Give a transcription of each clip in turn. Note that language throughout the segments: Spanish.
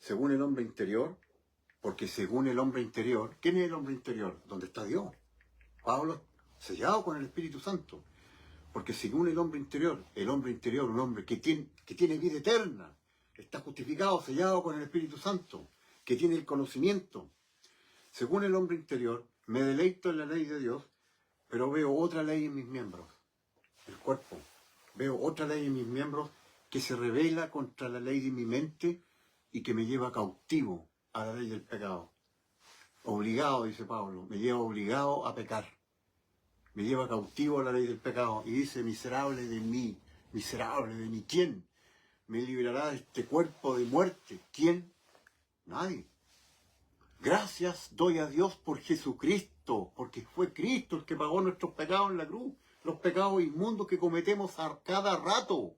según el hombre interior, porque según el hombre interior, ¿quién es el hombre interior? ¿Dónde está Dios? Pablo, sellado con el Espíritu Santo. Porque según el hombre interior, un hombre que tiene vida eterna, está justificado, sellado con el Espíritu Santo, que tiene el conocimiento. Según el hombre interior, me deleito en la ley de Dios, pero veo otra ley en mis miembros, el cuerpo. Veo otra ley en mis miembros que se revela contra la ley de mi mente y que me lleva cautivo a la ley del pecado. Obligado, dice Pablo, me lleva obligado a pecar. Me lleva cautivo a la ley del pecado. Y dice, miserable de mí, ¿quién me librará de este cuerpo de muerte? ¿Quién? Nadie. Gracias doy a Dios por Jesucristo, porque fue Cristo el que pagó nuestros pecados en la cruz, los pecados inmundos que cometemos a cada rato,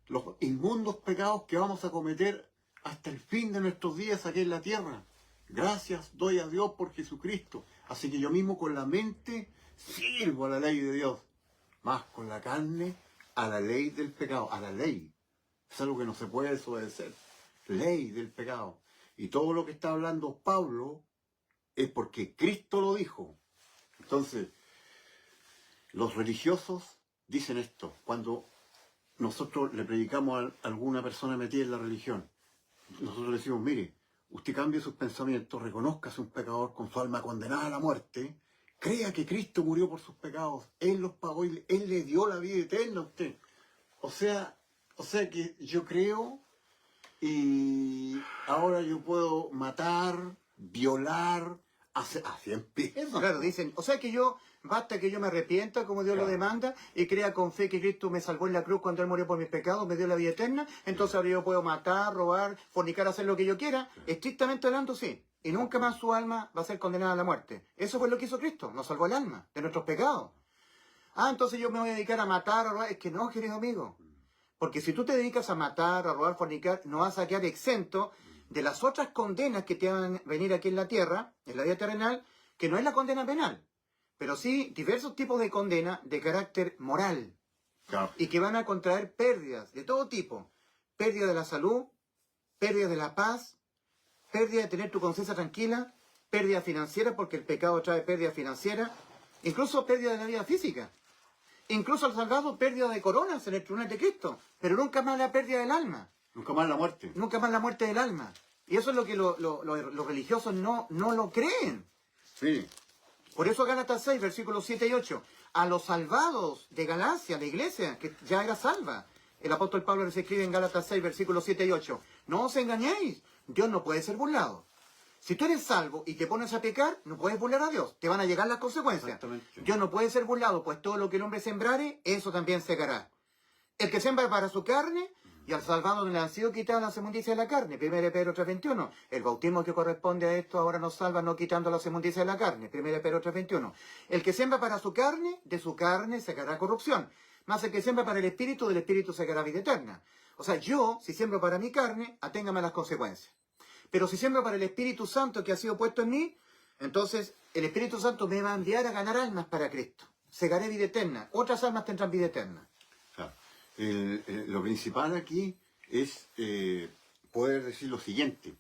los inmundos pecados que vamos a cometer hasta el fin de nuestros días aquí en la tierra. Gracias doy a Dios por Jesucristo. Así que yo mismo con la mente sirvo a la ley de Dios, más con la carne a la ley del pecado, a la ley. Es algo que no se puede desobedecer. Ley del pecado. Y todo lo que está hablando Pablo es porque Cristo lo dijo. Entonces, los religiosos dicen esto. Cuando nosotros le predicamos a alguna persona metida en la religión, nosotros le decimos, mire, usted cambie sus pensamientos, reconózcase un pecador con su alma condenada a la muerte, crea que Cristo murió por sus pecados, Él los pagó y Él le dio la vida eterna a usted. O sea que yo creo y ahora yo puedo matar, violar, así empieza. Claro, dicen, o sea que basta que yo me arrepienta como Dios lo demanda y crea con fe que Cristo me salvó en la cruz cuando Él murió por mis pecados, me dio la vida eterna, entonces ahora yo puedo matar, robar, fornicar, hacer lo que yo quiera, estrictamente hablando sí, y nunca más su alma va a ser condenada a la muerte. Eso fue lo que hizo Cristo, nos salvó el alma de nuestros pecados. Ah, entonces yo me voy a dedicar a matar, a robar, es que no, querido amigo. Porque si tú te dedicas a matar, a robar, fornicar, no vas a quedar exento de las otras condenas que te van a venir aquí en la tierra, en la vida terrenal, que no es la condena penal, pero sí diversos tipos de condena de carácter moral. Claro. Y que van a contraer pérdidas de todo tipo. Pérdida de la salud, pérdida de la paz, pérdida de tener tu conciencia tranquila, pérdida financiera, porque el pecado trae pérdida financiera, incluso pérdida de la vida física. Incluso al salvado, pérdida de coronas en el tribunal de Cristo, pero nunca más la pérdida del alma. Nunca más la muerte. Nunca más la muerte del alma. Y eso es lo que los religiosos no lo creen. Sí. Por eso Gálatas 6, versículos 7 y 8. A los salvados de Galacia, la iglesia, que ya era salva. El apóstol Pablo les escribe en Gálatas 6, versículos 7 y 8. No os engañéis, Dios no puede ser burlado. Si tú eres salvo y te pones a pecar, no puedes burlar a Dios. Te van a llegar las consecuencias. Exactamente. Dios no puede ser burlado, pues todo lo que el hombre sembrare, eso también segará. El que siembra para su carne, y al salvado no le han sido quitadas las inmundicias de la carne. 1 Pedro 3:21. El bautismo que corresponde a esto ahora nos salva no quitando las inmundicias de la carne. 1 Pedro 3:21. El que siembra para su carne, de su carne segará corrupción. Más el que siembra para el espíritu, del espíritu segará vida eterna. O sea, yo, si siembro para mi carne, aténgame a las consecuencias. Pero si siembro para el Espíritu Santo que ha sido puesto en mí, entonces el Espíritu Santo me va a enviar a ganar almas para Cristo. Segaré vida eterna. Otras almas tendrán vida eterna. Claro. Lo principal aquí es poder decir lo siguiente.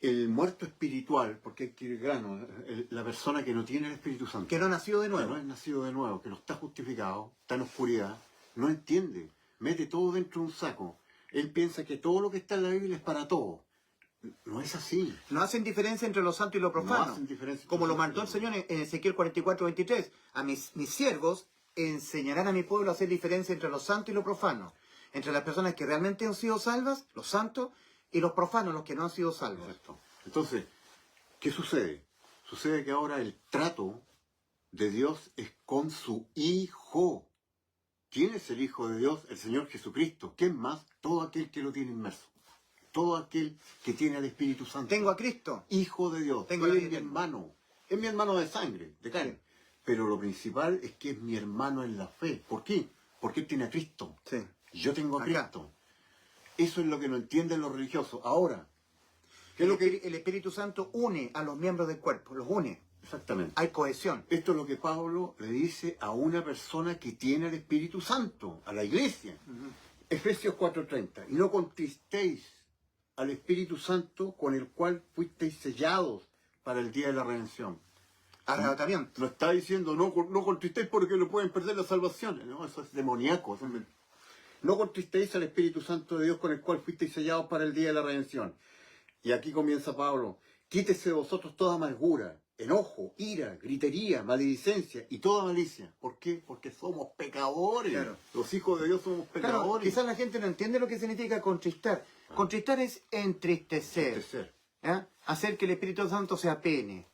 El muerto espiritual, porque hay que ir grano, la persona que no tiene el Espíritu Santo. Que no ha nacido de nuevo. Que no es nacido de nuevo, que no está justificado, está en oscuridad, no entiende, mete todo dentro de un saco. Él piensa que todo lo que está en la Biblia es para todo. No es así. No hacen diferencia entre lo santo y lo profano. No hacen diferencia. Como lo mandó el Señor en Ezequiel 44:23. A mis siervos enseñarán a mi pueblo a hacer diferencia entre lo santo y lo profano. Entre las personas que realmente han sido salvas, los santos, y los profanos, los que no han sido salvos. Exacto. Entonces, ¿qué sucede? Sucede que ahora el trato de Dios es con su Hijo. ¿Quién es el Hijo de Dios? El Señor Jesucristo. ¿Quién más? Todo aquel que lo tiene inmerso. Todo aquel que tiene al Espíritu Santo. Tengo a Cristo. Hijo de Dios. Tengo Él a es mi hermano. Es mi hermano de sangre, de carne. Sí. Pero lo principal es que es mi hermano en la fe. ¿Por qué? Porque él tiene a Cristo. Sí. Yo tengo a Acá. Cristo. Eso es lo que no entienden los religiosos. Ahora, ¿qué es lo que... El Espíritu Santo une a los miembros del cuerpo, los une. Exactamente. Hay cohesión. Esto es lo que Pablo le dice a una persona que tiene el Espíritu Santo, a la iglesia. Efesios 4:30. Y no contristéis al Espíritu Santo con el cual fuisteis sellados para el día de la redención. Arrebatamiento. No está diciendo no contristéis porque lo pueden perder la salvación. No, eso es demoníaco. No contristéis al Espíritu Santo de Dios con el cual fuisteis sellados para el día de la redención. Y aquí comienza Pablo. Quítese de vosotros toda amargura, enojo, ira, gritería, maledicencia y toda malicia. ¿Por qué? Porque somos pecadores. Claro. Los hijos de Dios somos Claro, pecadores. quizás la gente no entiende lo que significa contristar. Contristar es entristecer. Entristecer. ¿Ya? Hacer que el Espíritu Santo se apene.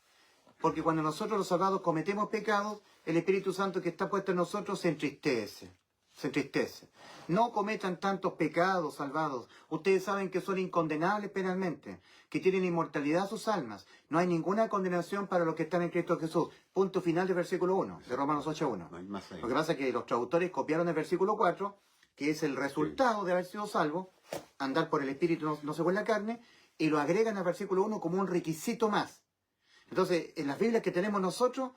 Porque cuando nosotros los salvados cometemos pecados, el Espíritu Santo que está puesto en nosotros se entristece. Se entristece. No cometan tantos pecados, salvados. Ustedes saben que son incondenables penalmente, que tienen inmortalidad sus almas. No hay ninguna condenación para los que están en Cristo Jesús. Punto final del versículo 1, de Romanos 8:1. No hay más ahí. Lo que pasa es que los traductores copiaron el versículo 4, que es el resultado de haber sido salvo, andar por el Espíritu, no según la carne, y lo agregan al versículo 1 como un requisito más. Entonces, en las Biblias que tenemos nosotros,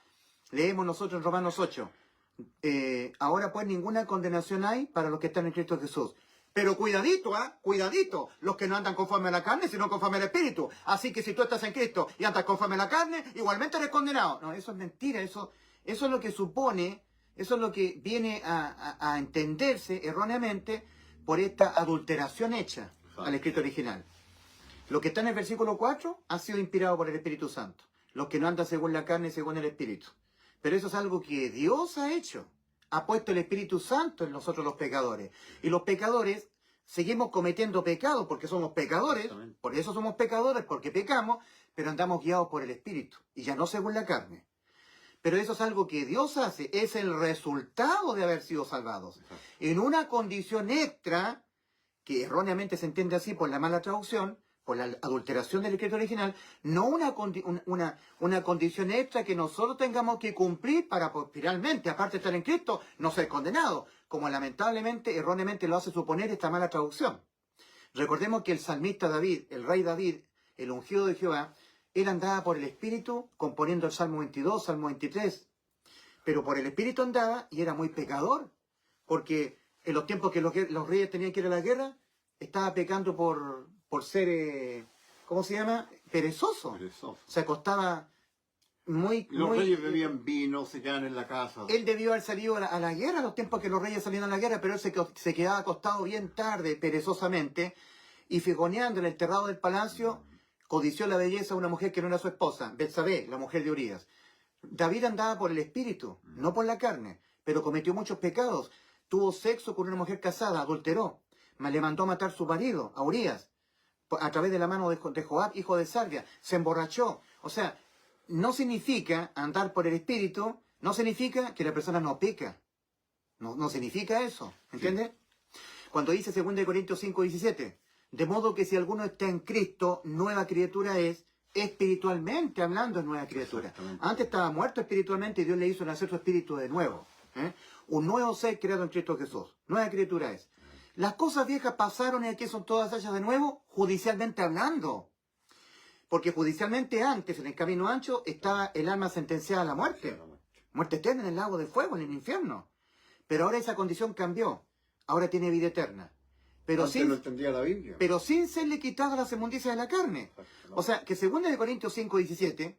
leemos nosotros en Romanos 8, ahora pues ninguna condenación hay para los que están en Cristo Jesús. Pero cuidadito, cuidadito, los que no andan conforme a la carne, sino conforme al Espíritu. Así que si tú estás en Cristo y andas conforme a la carne, igualmente eres condenado. No, eso es mentira, eso es lo que supone, eso es lo que viene a entenderse erróneamente por esta adulteración hecha al escrito original. Lo que está en el versículo 4 ha sido inspirado por el Espíritu Santo. Los que no andan según la carne, según el Espíritu. Pero eso es algo que Dios ha hecho. Ha puesto el Espíritu Santo en nosotros los pecadores. Y los pecadores seguimos cometiendo pecados porque somos pecadores. Por eso somos pecadores, porque pecamos, pero andamos guiados por el Espíritu. Y ya no según la carne. Pero eso es algo que Dios hace. Es el resultado de haber sido salvados. En una condición extra, que erróneamente se entiende así por la mala traducción, por la adulteración del escrito original, no una condición extra que nosotros tengamos que cumplir para finalmente, aparte de estar en Cristo, no ser condenados, como lamentablemente, erróneamente lo hace suponer esta mala traducción. Recordemos que el salmista David, el rey David, el ungido de Jehová, él andaba por el Espíritu componiendo el Salmo 22, Salmo 23, pero por el Espíritu andaba y era muy pecador, porque en los tiempos que los reyes tenían que ir a la guerra, estaba pecando por ser, ¿cómo se llama? Perezoso. Se acostaba Los reyes bebían vino, se quedaban en la casa. Él debió haber salido a la guerra en los tiempos que los reyes salían a la guerra, pero él se quedaba acostado bien tarde, perezosamente, y figoneando en el terrado del palacio, codició la belleza de una mujer que no era su esposa, Betsabé, la mujer de Urías. David andaba por el espíritu, no por la carne, pero cometió muchos pecados. Tuvo sexo con una mujer casada, adulteró. Le mandó a matar a su marido, a Urías, a través de la mano de Joab, hijo de Sarvia. Se emborrachó. O sea, no significa andar por el espíritu, no significa que la persona no peca. No significa eso. ¿Entiendes? Sí. Cuando dice 2 Corintios 5:17, de modo que si alguno está en Cristo, nueva criatura es, espiritualmente hablando es nueva criatura. Antes estaba muerto espiritualmente y Dios le hizo nacer su espíritu de nuevo. Un nuevo ser creado en Cristo Jesús. Nueva criatura es. Las cosas viejas pasaron y aquí son todas hechas de nuevo, judicialmente hablando. Porque judicialmente antes, en el camino ancho, estaba el alma sentenciada a la muerte. Muerte eterna en el lago de fuego, en el infierno. Pero ahora esa condición cambió. Ahora tiene vida eterna. Pero antes no entendía la Biblia. Pero sin serle quitada las inmundicias de la carne. O sea, que 2 Corintios 5:17,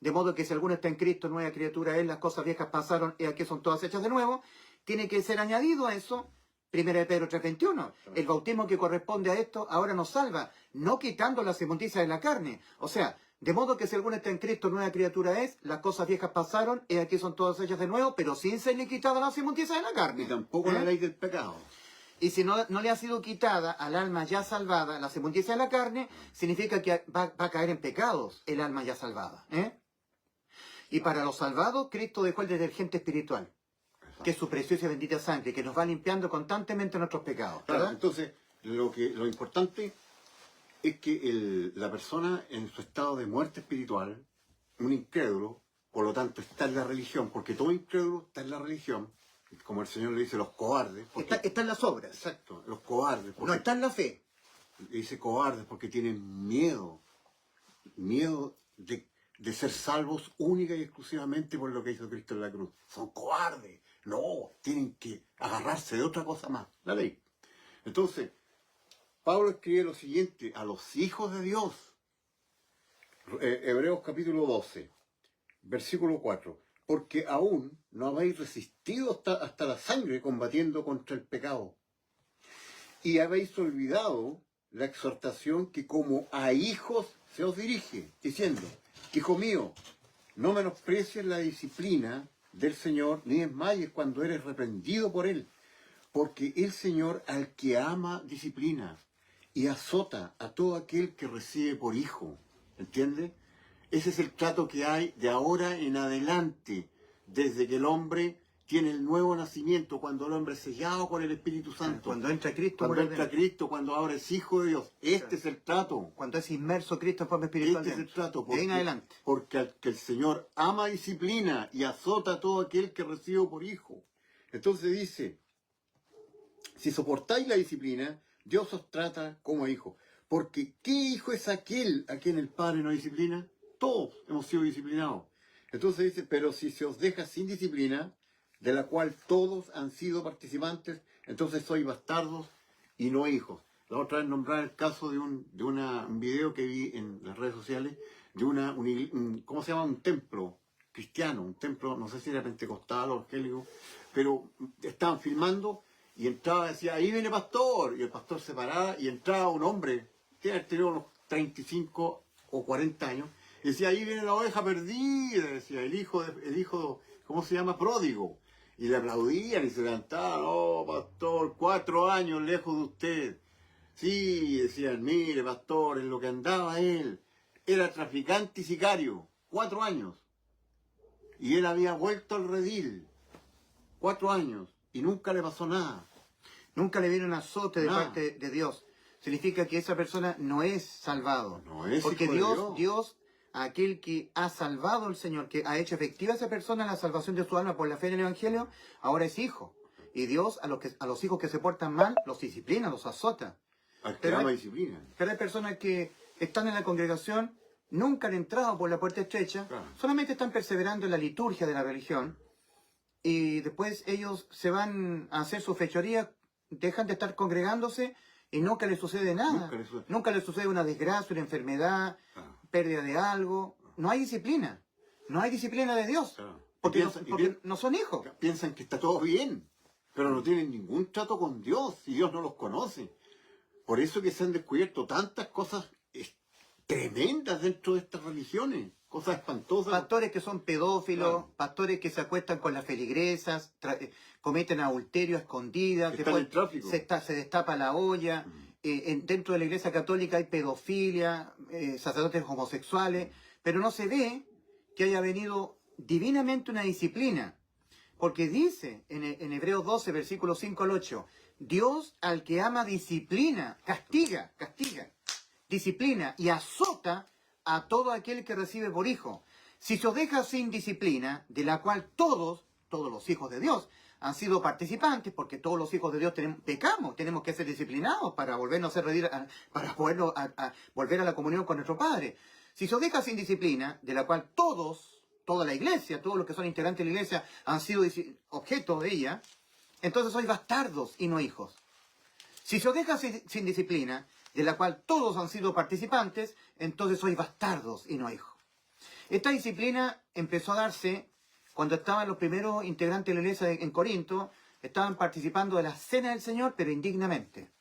de modo que si alguno está en Cristo, nueva criatura es, las cosas viejas pasaron y aquí son todas hechas de nuevo, tiene que ser añadido a eso 1 Pedro 3:21. El bautismo que corresponde a esto ahora nos salva, no quitando las inmundicias de la carne. O sea, de modo que si alguno está en Cristo, nueva criatura es, las cosas viejas pasaron y aquí son todas hechas de nuevo, pero sin serle quitada las inmundicias de la carne. Y tampoco la ley del pecado. Y si no le ha sido quitada al alma ya salvada las inmundicias de la carne, significa que va a caer en pecados el alma ya salvada. Y para los salvados, Cristo dejó el detergente espiritual, que es su preciosa y bendita sangre, que nos va limpiando constantemente nuestros pecados. Claro, entonces, lo importante es que la persona en su estado de muerte espiritual, un incrédulo, por lo tanto está en la religión, porque todo incrédulo está en la religión, como el Señor le dice, los cobardes. Está en las obras. Exacto, los cobardes. No está en la fe. Dice cobardes porque tienen miedo de ser salvos única y exclusivamente por lo que hizo Cristo en la cruz. Son cobardes. No, tienen que agarrarse de otra cosa más, la ley. Entonces, Pablo escribe lo siguiente a los hijos de Dios. Hebreos capítulo 12, versículo 4. Porque aún no habéis resistido hasta la sangre combatiendo contra el pecado. Y habéis olvidado la exhortación que como a hijos se os dirige, diciendo, hijo mío, no menosprecies la disciplina del Señor, ni desmayes cuando eres reprendido por Él, porque el Señor al que ama disciplina y azota a todo aquel que recibe por hijo. ¿Entiendes? Ese es el trato que hay de ahora en adelante, desde que el hombre tiene el nuevo nacimiento, cuando el hombre es sellado con el Espíritu Santo. Cuando entra Cristo, Cuando entra Cristo, cuando ahora es hijo de Dios. Este es el trato. cuando es inmerso Cristo en forma espiritual. Este es el trato. De ahí en adelante. Porque el Señor ama disciplina y azota a todo aquel que recibe por hijo. Entonces dice, si soportáis la disciplina, Dios os trata como hijo. Porque ¿qué hijo es aquel a quien el Padre no disciplina? Todos hemos sido disciplinados. Entonces dice, pero si se os deja sin disciplina, de la cual todos han sido participantes, entonces sois bastardos y no hijos. La otra vez nombrar el caso de un video que vi en las redes sociales, de ¿cómo se llama? Un templo cristiano, un templo, no sé si era pentecostal o evangélico, pero estaban filmando y entraba, decía, ahí viene el pastor, y el pastor se paraba y entraba un hombre, que había tenido unos 35 o 40 años, y decía, ahí viene la oveja perdida, decía, el hijo, ¿cómo se llama? Pródigo. Y le aplaudían y se levantaban, oh, pastor, 4 años lejos de usted. Sí, decían, mire, pastor, en lo que andaba él, era traficante y sicario, 4 años. Y él había vuelto al redil, 4 años, y nunca le pasó nada. Nunca le viene un azote de Nada. parte de Dios. Significa que esa persona no es salvado. No es porque hijo de Dios, aquel que ha salvado al Señor, que ha hecho efectiva a esa persona la salvación de su alma por la fe en el Evangelio, ahora es hijo. Y Dios a los hijos que se portan mal, los disciplina, los azota. Al que Pero ama hay- disciplina. Pero hay personas que están en la congregación, nunca han entrado por la puerta estrecha, Claro. solamente están perseverando en la liturgia de la religión, y después ellos se van a hacer su fechoría, dejan de estar congregándose y nunca les sucede nada. Nunca les sucede. Nunca les sucede una desgracia, una enfermedad, Claro. pérdida de algo. No hay disciplina. No hay disciplina de Dios. Claro. Porque, Y porque no son hijos. piensan que está todo bien, pero no tienen ningún trato con Dios y Dios no los conoce. Por eso que se han descubierto tantas cosas tremendas dentro de estas religiones, cosas espantosas. Pastores que son pedófilos, Claro. pastores que se acuestan con las feligresas, cometen adulterio a escondidas, Están en tráfico. se destapa la olla. Dentro de la iglesia católica hay pedofilia, sacerdotes homosexuales, pero no se ve que haya venido divinamente una disciplina. Porque dice en Hebreos 12, versículos 5 al 8, Dios al que ama disciplina, castiga, disciplina y azota a todo aquel que recibe por hijo. Si se os deja sin disciplina, de la cual todos los hijos de Dios han sido participantes, porque todos los hijos de Dios pecamos, tenemos que ser disciplinados para volvernos a ser para podernos volver a la comunión con nuestro Padre. Si se os deja sin disciplina, de la cual toda la iglesia, todos los que son integrantes de la iglesia han sido objeto de ella, entonces sois bastardos y no hijos. Si se os deja sin disciplina, de la cual todos han sido participantes, entonces sois bastardos y no hijos. Esta disciplina empezó a darse cuando estaban los primeros integrantes de la iglesia en Corinto, estaban participando de la cena del Señor, pero indignamente.